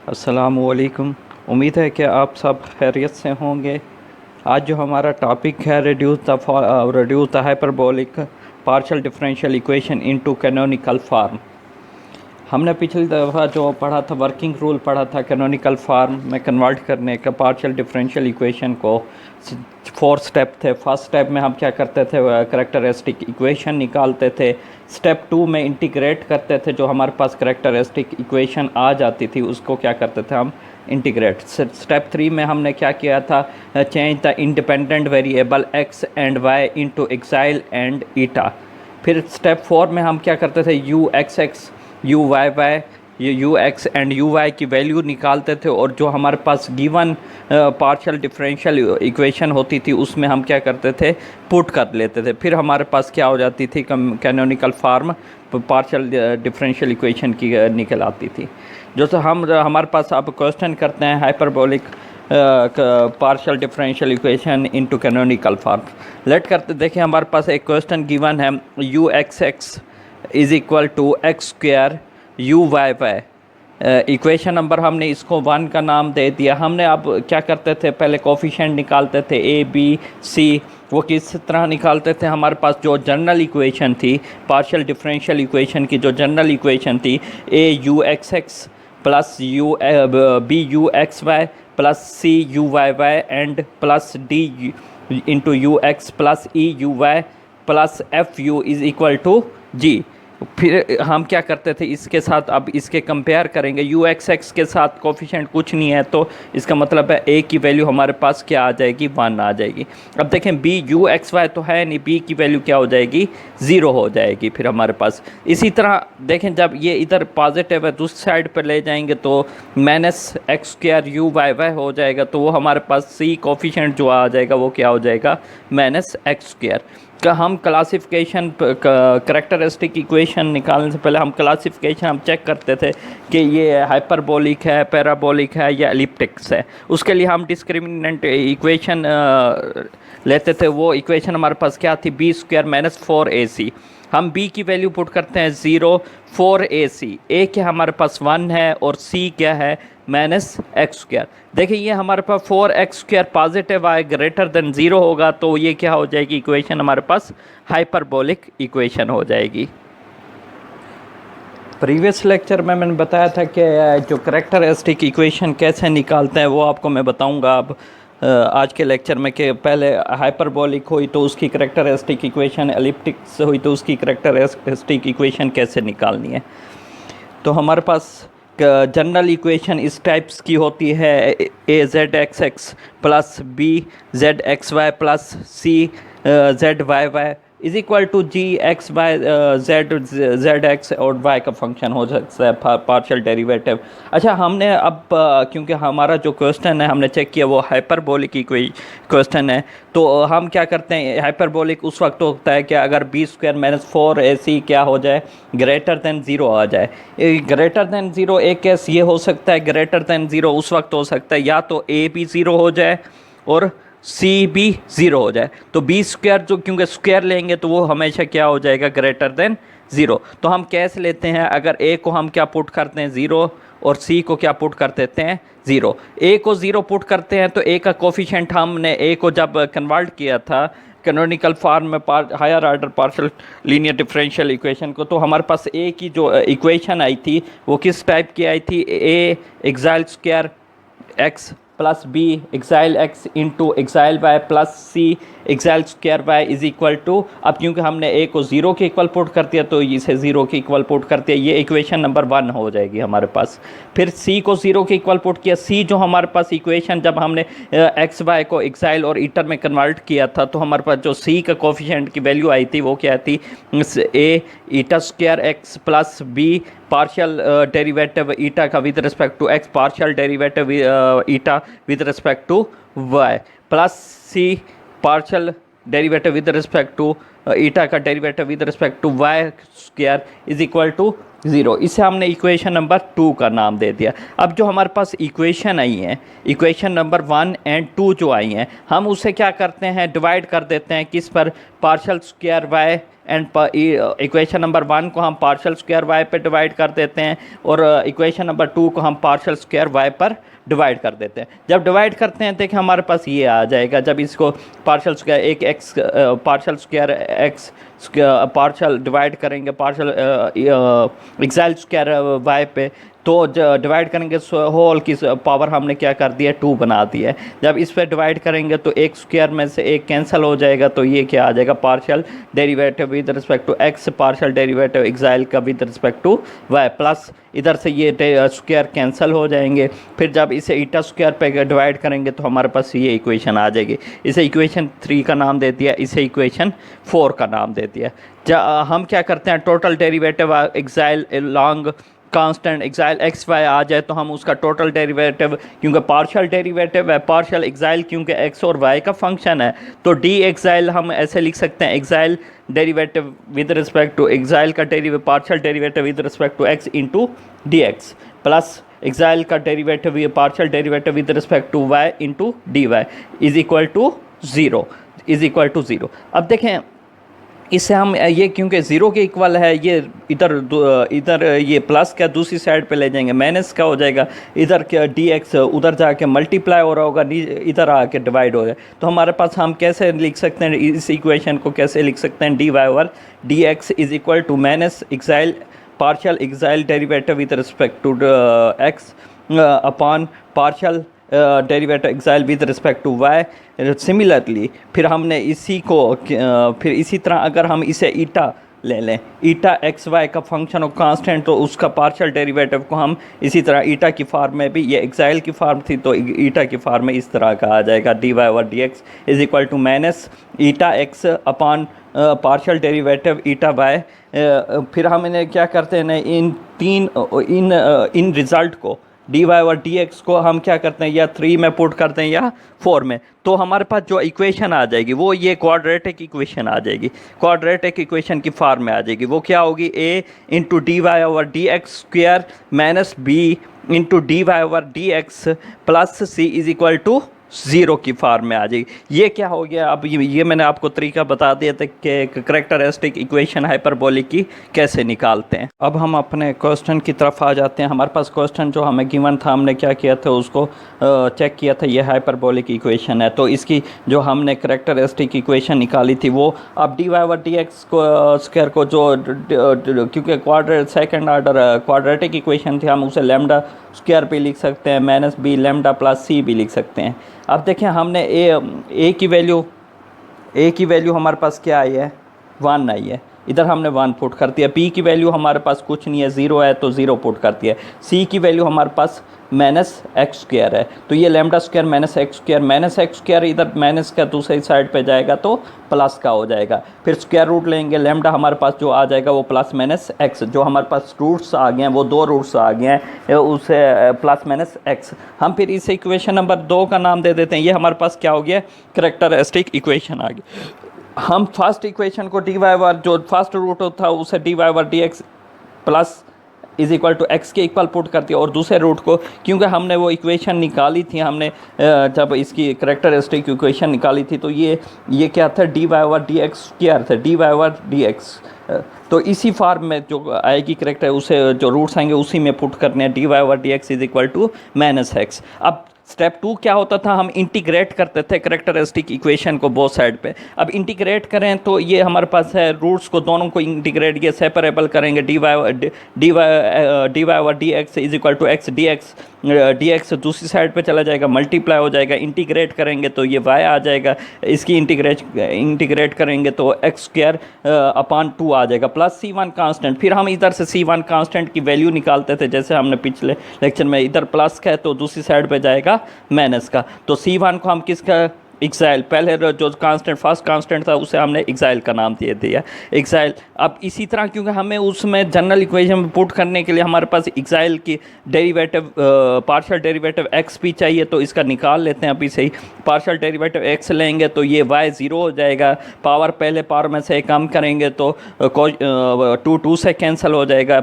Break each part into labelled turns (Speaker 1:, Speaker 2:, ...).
Speaker 1: अस्सलामुअलैकुम। उम्मीद है कि आप सब खैरियत से होंगे। आज जो हमारा टॉपिक है reduce the hyperbolic partial differential equation into canonical form. हमने पिछली दफ़ा जो पढ़ा था वर्किंग रूल पढ़ा था कैनोनिकल फार्म में कन्वर्ट करने का पार्शियल डिफरेंशियल इक्वेशन को। 4 स्टेप थे। फर्स्ट स्टेप में हम क्या करते थे, करैक्टरिस्टिक इक्वेशन निकालते थे। स्टेप 2 में इंटीग्रेट करते थे, जो हमारे पास करैक्टरिस्टिक इक्वेशन आ जाती थी उसको क्या करते थे हम इंटीग्रेट। स्टेप 3 में हमने क्या किया था, change the independent variable x and y into xi and eta. फिर स्टेप 4 में हम क्या करते थे, u x x u y y u x and u y की वैल्यू निकालते थे, और जो हमारे पास गिवन पार्शियल डिफरेंशियल इक्वेशन होती थी उसमें हम क्या करते थे, पुट कर लेते थे। फिर हमारे पास क्या हो जाती थी, canonical farm partial differential equation की निकल आती थी। जैसे हमारे पास अब क्वेश्चन करते हैं hyperbolic partial differential equation into canonical form. Let करते देखिए, हमारे पास एक क्वेश्चन गिवन है, u x x is equal to x square u y y. Equation number हमने इसको 1 का नाम दे दिया। हमने अब क्या करते थे, पहले कोफिशिएंट निकालते थे ए बी सी। वो किस तरह निकालते थे, हमारे पास जो जनरल इक्वेशन थी पार्शियल डिफरेंशियल इक्वेशन की, जो जनरल इक्वेशन थी a u x x plus u b u x y plus c u y y and plus d into u x plus e u y plus f u is equal to g. फिर हम क्या करते थे, इसके साथ अब इसके compare करेंगे। यू एक्स एक्स के साथ कोफिशिएंट कुछ नहीं है, तो इसका मतलब है ए की वैल्यू हमारे पास क्या आ जाएगी, 1 आ जाएगी। अब देखें बी यू एक्स वाई तो है नहीं, बी की वैल्यू क्या हो जाएगी, 0 हो जाएगी फिर हमारे पास। इसी तरह देखें, जब ये इधर पॉजिटिव है दूसरी साइड पर ले जाएंगे तो minus x square u y y हो जाएगा, तो वो हमारे पास सी कोफिशिएंट जो आ जाएगा वो क्या हो जाएगा, माइनस एक्स स्क्वायर का। हम क्लासिफिकेशन करैक्टरिस्टिक इक्वेशन निकालने से पहले हम क्लासिफिकेशन हम चेक करते थे कि ये हाइपरबोलिक है, पैराबोलिक है या एलिप्टिक्स है। उसके लिए हम डिस्क्रिमिनेंट इक्वेशन लेते थे। वो इक्वेशन हमारे पास क्या थी, बी स्क्वायर माइनस 4ac। हम b की वैल्यू पुट करते हैं 0, 4ac। a क्या हमारे पास 1 है और c क्या है, माइनस एक्स स्क्वायर। देखिए ये हमारे पास 4x स्क्वायर पॉजिटिव आए ग्रेटर देन 0 होगा, तो ये क्या हो जाएगी, इक्वेशन हमारे पास हाइपरबोलिक इक्वेशन हो जाएगी। प्रीवियस लेक्चर में मैंने बताया था कि जो करैक्टरिस्टिक इक्वेशन कैसे निकालते हैं वो आपको मैं बताऊंगा अब आज के लेक्चर में, कि पहले हाइपरबोलिक हुई तो उसकी करैक्टरिस्टिक इक्वेशन, एलिप्टिक्स हुई तो उसकी करैक्टरिस्टिक इक्वेशन कैसे निकालनी है। तो हमारे पास जनरल इक्वेशन इस टाइप्स की होती है, a z x x plus b z x y plus c z y y is equal to g x y z x और वाई का फंक्शन हो सकता है पार्शियल डेरिवेटिव। अच्छा, हमने अब क्योंकि हमारा जो क्वेश्चन है हमने चेक किया वो हाइपरबोलिक क्वेश्चन है, तो हम क्या करते हैं, हाइपरबोलिक उस वक्त होता है कि अगर बी स्क्वायर माइनस 4ac क्या हो जाए, ग्रेटर देन 0 आ जाए। ग्रेटर देन 0 एक केस ये हो सकता है, ग्रेटर देन 0 उस वक्त हो सकता है या तो a भी 0 हो जाए और सी भी 0 हो जाए। तो बी स्क्वायर जो क्योंकि स्क्वायर लेंगे तो वो हमेशा क्या हो जाएगा, ग्रेटर देन 0। तो हम कैसे लेते हैं, अगर ए को हम क्या पुट करते हैं 0 और सी को क्या पुट कर देते हैं 0। ए को 0 पुट करते हैं तो ए का कोफिशिएंट, हमने ए को जब कन्वर्ट किया था कैनोनिकल फॉर्म में higher order partial linear differential equation को, तो हमारे पास ए की जो इक्वेशन आई थी वो किस टाइप की आई थी, a xi square x plus b xi x into xi y plus c xi square y is equal to, अब क्योंकि हमने ए को 0 के इक्वल पुट कर दिया तो इसे 0 के इक्वल पुट करते हैं, ये इक्वेशन नंबर 1 हो जाएगी हमारे पास। फिर सी को 0 के इक्वल पुट किया, सी जो हमारे पास इक्वेशन जब हमने एक्स वाई को एक्साइल और ईटर में कन्वर्ट किया था तो हमारे पास जो सी का कोफिशिएंट की वैल्यू आई थी वो क्या थी, a eta square x plus b partial derivative eta का with respect to x partial derivative eta with respect to y plus c partial derivative with respect to eta का derivative with respect to y square is equal to 0। इसे हमने equation number 2 का नाम दे दिया। अब जो हमारे पास इक्वेशन आई हैं, इक्वेशन नंबर 1 एंड 2 जो आई हैं, हम उसे क्या करते हैं, डिवाइड कर देते हैं किस पर, partial square y and equation number 1 को हम पार्शियल स्क्वायर वाई पे डिवाइड कर देते हैं और इक्वेशन नंबर 2 को हम पार्शियल स्क्वायर वाई पर डिवाइड कर देते हैं। जब डिवाइड करते हैं देखिए हमारे पास ये आ जाएगा, जब इसको पार्शियल स्क्वायर एक x partial square x partial divide करेंगे पार्शियल एक्साइल स्क्वायर वाई पे, तो डिवाइड करेंगे होल की पावर हमने क्या कर दिया 2 बना दिया है। जब इस पर डिवाइड करेंगे तो एक स्क्वायर में से एक कैंसिल हो जाएगा, तो ये क्या आ जाएगा partial derivative with respect to x partial derivative xi का with respect to y, plus इधर से ये स्क्वायर कैंसिल हो जाएंगे। फिर जब इसे ईटा स्क्वायर पे डिवाइड करेंगे तो हमारे पास ये इक्वेशन आ जाएगी। इसे इक्वेशन 3 का नाम दे दिया, इसे इक्वेशन 4 का नाम दे दिया। हम क्या करते हैं total derivative xi long constant xi x y आ जाए तो हम उसका टोटल डेरिवेटिव, क्योंकि पार्शियल डेरिवेटिव है पार्शियल एक्साइल क्योंकि एक्स और वाई का फंक्शन है, तो डी एक्साइल हम ऐसे लिख सकते हैं xi derivative with respect to xi का partial derivative with respect to x into d x plus xi का derivative partial derivative with respect to y into d y is equal to zero. अब देखें इससे हम ये क्योंकि zero के equal है, ये इधर ये प्लस का दूसरी साइड पे ले जाएंगे माइनस का हो जाएगा, इधर क्या डी एक्स उधर जाके मल्टीप्लाई हो रहा होगा, इधर आके डिवाइड हो जाए। तो हमारे पास हम कैसे लिख सकते हैं इस इक्वेशन को, कैसे लिख सकते हैं d y over d x is equal to minus xi partial xi derivative with respect to x upon partial derivative xi with respect to y. Similarly फिर हमने इसी को फिर इसी तरह अगर हम इसे ईटा ले लें, ईटा एक्स वाई का फंक्शन और कांस्टेंट, तो उसका पार्शियल डेरिवेटिव को हम इसी तरह ईटा की फॉर्म में भी, ये एक्साइल की फॉर्म थी तो ईटा की फॉर्म में इस तरह का आ जाएगा d y over d x is equal to minus eta x upon partial derivative eta y. फिर हम इन्हें क्या करते हैं इन रिज़ल्ट को डी वाई और डी एक्स को हम क्या करते हैं या 3 में पुट करते हैं या 4 में, तो हमारे पास जो इक्वेशन आ जाएगी वो ये क्वाड्रेटिक इक्वेशन आ जाएगी, क्वाड्रेटिक इक्वेशन की फॉर्म में आ जाएगी। वो क्या होगी a into d y over d x square minus b into d y over d x plus c is equal to 0 की फॉर्म में आ जाएगी। ये क्या हो गया, अब ये मैंने आपको तरीका बता दिया था कि कैरेक्टरिस्टिक इक्वेशन हाइपरबोलिक की कैसे निकालते हैं। अब हम अपने क्वेश्चन की तरफ आ जाते हैं। हमारे पास क्वेश्चन जो हमें गिवन था, हमने क्या किया था उसको चेक किया था, ये हाइपरबोलिक इक्वेशन है। तो इसकी जो हमने कैरेक्टरिस्टिक इक्वेशन निकाली थी वो अब d y over d x को स्क्वायर को जो क्योंकि सेकेंड ऑर्डर क्वाड्रेटिक इक्वेशन थी, हम उसे लैम्डा स्क्वायर भी लिख सकते हैं माइनस बी लैम्डा प्लस सी भी लिख सकते हैं। अब देखें हमने ए की वैल्यू हमारे पास क्या आई है 1 आई है, इधर हमने 1 पुट कर दिया। बी की वैल्यू हमारे पास कुछ नहीं है 0 है तो 0 पुट कर दिया। सी की वैल्यू हमारे पास माइनस एक्स स्क्वायर है, तो ये lambda square minus x square इधर माइनस का दूसरी साइड पे जाएगा तो प्लस का हो जाएगा। फिर स्क्वायर रूट लेंगे, लैम्डा हमारे पास जो आ जाएगा वो प्लस माइनस एक्स, जो हमारे पास रूट्स आ गए हैं वो 2 रूट्स आ गए हैं उसे प्लस माइनस एक्स। हम फिर इस इक्वेशन नंबर 2 का नाम दे देते हैं। ये हमारे पास क्या हो गया कैरेक्टरिस्टिक इक्वेशन आ गई। हम फर्स्ट इक्वेशन को डी वाई ओवर जो फर्स्ट रूट था उसे d y over d x plus is equal to x के इक्वल पुट कर दिया, और दूसरे रूट को क्योंकि हमने वो इक्वेशन निकाली थी, हमने जब इसकी कैरेक्टरिस्टिक इक्वेशन निकाली थी तो ये क्या था d y over d x square था, d y over d x. तो इसी फॉर्म में जो आएगी करेक्टर उसे जो रूट्स आएंगे उसी में पुट करने हैं d y over d x is equal to minus x. अब स्टेप 2 क्या होता था, हम इंटीग्रेट करते थे कैरेक्टरिस्टिक इक्वेशन को बोथ साइड पे। अब इंटीग्रेट करें तो ये हमारे पास है रूट्स को दोनों को इंटीग्रेट ये सेपरेबल करेंगे d y over d x is equal to x d x दूसरी साइड पे चला जाएगा मल्टीप्लाई हो जाएगा। इंटीग्रेट करेंगे तो ये y आ जाएगा, इसकी इंटीग्रेट करेंगे तो एक्स स्क्वायर अपॉन 2 आ जाएगा प्लस C1 कांस्टेंट। फिर हम इधर से C1 कांस्टेंट की वैल्यू निकालते थे, जैसे हमने पिछले लेक्चर में, इधर प्लस का है तो दूसरी साइड पे जाएगा माइनस का। तो C1 को हम किसका एक्साइल, पहले जो कांस्टेंट फर्स्ट कांस्टेंट था उसे हमने एक्साइल का नाम दे दिया एक्साइल। अब इसी तरह क्योंकि हमें उसमें जनरल इक्वेशन में पुट करने के लिए हमारे पास एक्साइल की डेरिवेटिव पार्शियल डेरिवेटिव एक्स भी चाहिए, तो इसका निकाल लेते हैं अभी से ही। पार्शियल डेरिवेटिव एक्स लेंगे तो ये y 0 हो जाएगा, पावर पहले पावर में से कम करेंगे तो 2 से कैंसिल हो जाएगा।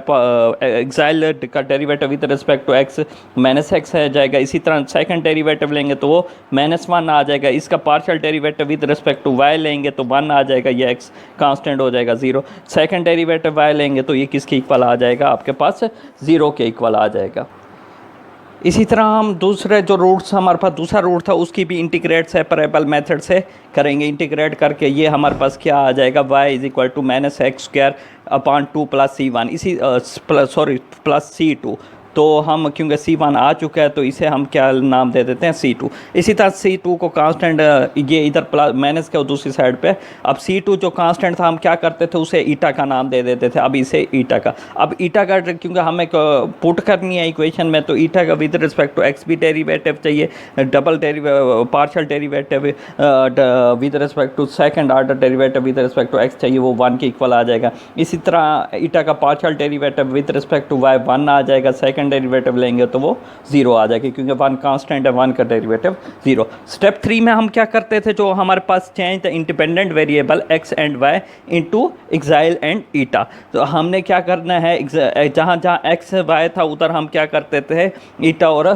Speaker 1: एक्साइल का derivative with respect to x minus x आ जाएगा। इसी तरह सेकंड डेरिवेटिव लेंगे तो वो -1 आ जाएगा। इसका इसका partial derivative with respect to y लेंगे तो 1 आ जाएगा, ये x कांस्टेंट हो जाएगा 0। सेकंड डेरिवेटिव y लेंगे तो ये किसके इक्वल आ जाएगा, आपके पास 0 के इक्वल आ जाएगा। इसी तरह हम दूसरे जो रूट्स, हमारे पास दूसरा रूट था उसकी भी इंटीग्रेट सेपरेबल मेथड से करेंगे। इंटीग्रेट करके ये हमारे पास क्या आ जाएगा, y is equal to -x² upon 2 plus C1 इसी प्लस C2। तो हम क्योंकि C1 आ चुका है तो इसे हम क्या नाम दे देते हैं, C2। इसी तरह C2 को कांस्टेंट, ये इधर प्लस माइनस के दूसरी साइड पे, अब C2 जो कांस्टेंट था हम क्या करते थे, उसे ईटा का नाम दे देते थे। अब इसे ईटा का, अब ईटा का क्योंकि हमें पुट करनी है इक्वेशन में, तो ईटा का विद रिस्पेक्ट टू x भी डेरिवेटिव चाहिए, double partial derivative with respect to second order derivative with respect to x चाहिए, वो 1 के इक्वल आ जाएगा। इसी तरह ईटा का partial derivative with respect to y 1 आ जाएगा, सेकंड डेरिवेटिव लेंगे तो वो 0 आ जाएगी क्योंकि 1 कांस्टेंट है, 1 का डेरिवेटिव 0। स्टेप 3 में हम क्या करते थे, जो हमारे पास change the independent variable x and y into xi and eta. तो हमने क्या करना है, जहाँ जहाँ x y था उधर हम क्या करते थे, ईटा और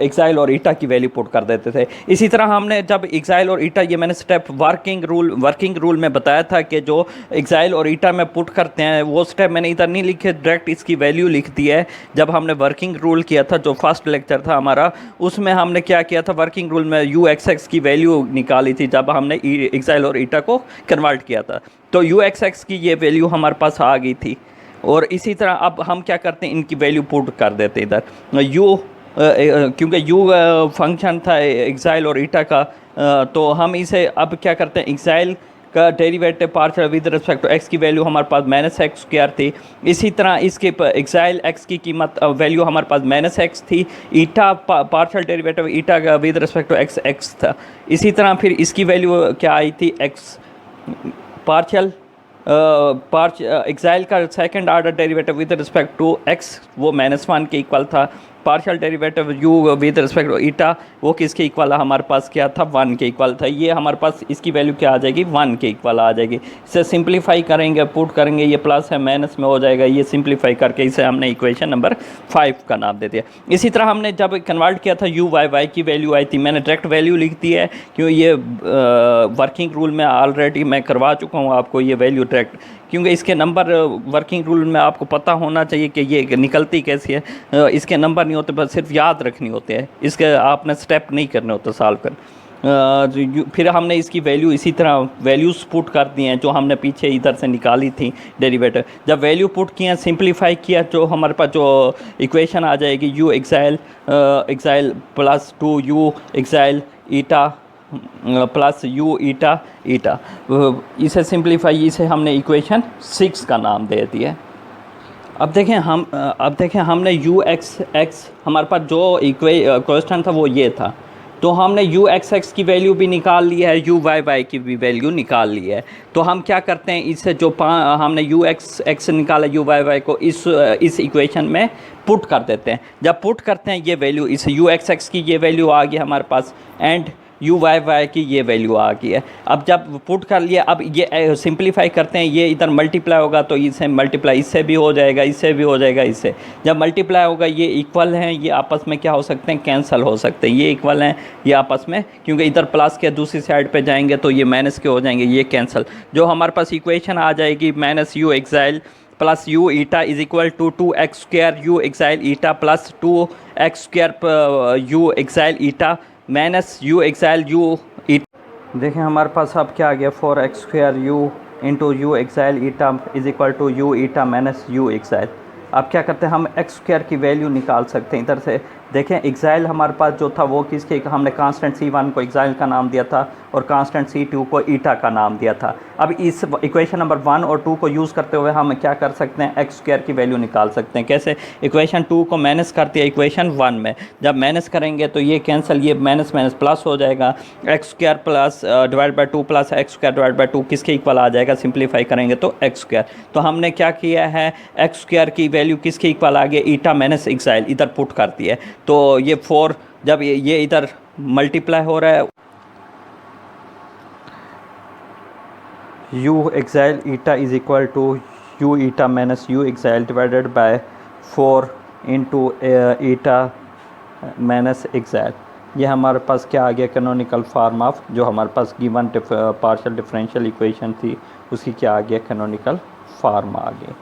Speaker 1: एक्साइल और ईटा की वैल्यू पुट कर देते थे। इसी तरह हमने जब एक्साइल और ईटा, ये मैंने स्टेप वर्किंग रूल में बताया था कि जो एक्साइल और ईटा में पुट करते हैं वो स्टेप मैंने इधर नहीं लिखे, डायरेक्ट इसकी वैल्यू लिख दी है। जब हमने वर्किंग रूल किया था, जो फर्स्ट लेक्चर था हमारा, उसमें हमने क्या किया था, वर्किंग रूल में UXX की वैल्यू निकाली थी जब हमने एक्साइल और ईटा को कन्वर्ट किया था। तो UXX की ये वैल्यू हमारे पास आ गई थी। और इसी तरह अब हम क्या करते हैं, इनकी वैल्यू पुट कर देते इधर। क्योंकि U फंक्शन था एक्साइल और ईटा का, तो हम इसे अब क्या करते हैं, एक्साइल का derivative partial with respect to x की वैल्यू हमारे पास -x² थी। इसी तरह इसके एक्साइल x की कीमत वैल्यू हमारे पास -x थी। ईटा पार्शियल डेरिवेटिव ईटा का विद रिस्पेक्ट टू x था। इसी तरह फिर इसकी वैल्यू क्या आई थी, x पार्शियल एक्साइल का second order derivative with respect to x वो -1 के इक्वल था। Partial derivative u with respect to eta वो किसके इक्वल हमारे पास क्या था, 1 के इक्वल था। ये हमारे पास इसकी वैल्यू क्या आ जाएगी, 1 के इक्वल आ जाएगी। इसे सिंप्लीफाई करेंगे, पुट करेंगे, ये प्लस है माइनस में हो जाएगा। ये सिंप्लीफाई करके इसे हमने इक्वेशन नंबर 5 का नाम दे दिया। इसी तरह हमने जब कन्वर्ट किया था u y की वैल्यू आई थी, मैंने डायरेक्ट वैल्यू लिख दी है क्योंकि ये वर्किंग रूल में ऑलरेडी मैं करवा चुका हूँ आपको ये वैल्यू डायरेक्ट, क्योंकि इसके नंबर वर्किंग रूल में आपको पता होना चाहिए कि ये निकलती कैसी है। इसके नंबर नहीं होते, बस सिर्फ याद रखनी होते हैं, इसके आपने स्टेप नहीं करने होते सॉल्व कर। फिर हमने इसकी वैल्यू इसी तरह वैल्यूज़ पुट कर दी हैं जो हमने पीछे इधर से निकाली थी डेरिवेटिव। जब वैल्यू पुट किया, सिंप्लीफाई किया, जो हमारे पास जो इक्वेशन आ जाएगी u xi plus 2u xi eta plus u eta eta, इसे सिंप्लीफाई, इसे हमने इक्वेशन 6 का नाम दे दिया। अब देखें हमने UXX हमारे पास जो क्वेश्चन था वो ये था, तो हमने UXX की वैल्यू भी निकाल ली है, UYY की भी वैल्यू निकाल ली है। तो हम क्या करते हैं, इससे जो हमने UXX निकाला UYY को इस इक्वेशन में पुट कर देते हैं। जब पुट करते हैं ये वैल्यू, इस UXX की ये वैल्यू आ गई हमारे पास एंड UYY की ये वैल्यू आ गई है। अब जब पुट कर लिया, अब ये सिंप्लीफाई करते हैं, ये इधर मल्टीप्लाई होगा तो इसे मल्टीप्लाई इससे भी हो जाएगा, इससे भी हो जाएगा, इससे जब मल्टीप्लाई होगा ये इक्वल हैं, ये आपस में क्या हो सकते हैं, कैंसिल हो सकते हैं। ये इक्वल हैं ये आपस में, क्योंकि इधर प्लस के दूसरी साइड पे जाएंगे तो ये माइनस के हो जाएंगे, ये कैंसिल। जो हमारे पास इक्वेशन आ जाएगी -u xi plus u eta is equal to 2x² u xi eta plus 2x² u xi eta minus u xi u eta. देखें हमारे पास अब क्या आ गया, 4x² u into u xi eta is equal to u eta minus u xi. अब क्या करते हैं, हम x² की वैल्यू निकाल सकते हैं इधर से। देखें एक्साइल हमारे पास जो था वो किसके, हमने कांस्टेंट C1 को एक्साइल का नाम दिया था और कांस्टेंट C2 को ईटा का नाम दिया था। अब इस इक्वेशन नंबर 1 और 2 को यूज़ करते हुए हम क्या कर सकते हैं, x² की वैल्यू निकाल सकते हैं। कैसे, इक्वेशन 2 को माइनस करते हैं इक्वेशन 1 में, जब माइनस करेंगे तो ये कैंसिल, ये माइनस माइनस प्लस हो जाएगा। x² plus divide by 2 plus x² divide by 2 किसके इक्वल आ जाएगा, सिंप्लीफाई करेंगे तो x²। तो हमने क्या किया है, x² की वैल्यू किसके इक्वल आ गया, ईटा माइनस एक्साइल, इधर पुट कर दिया है। तो ये 4 जब ये इधर मल्टीप्लाई हो रहा है, u xi eta is equal to u eta minus u xi divided by 4 into eta minus xi. ये हमारे पास क्या आ गया, कैनोनिकल फार्म ऑफ, जो हमारे पास गिवन पार्शियल डिफरेंशियल इक्वेशन थी उसकी क्या आ गया, कैनोनिकल फार्म आ गई।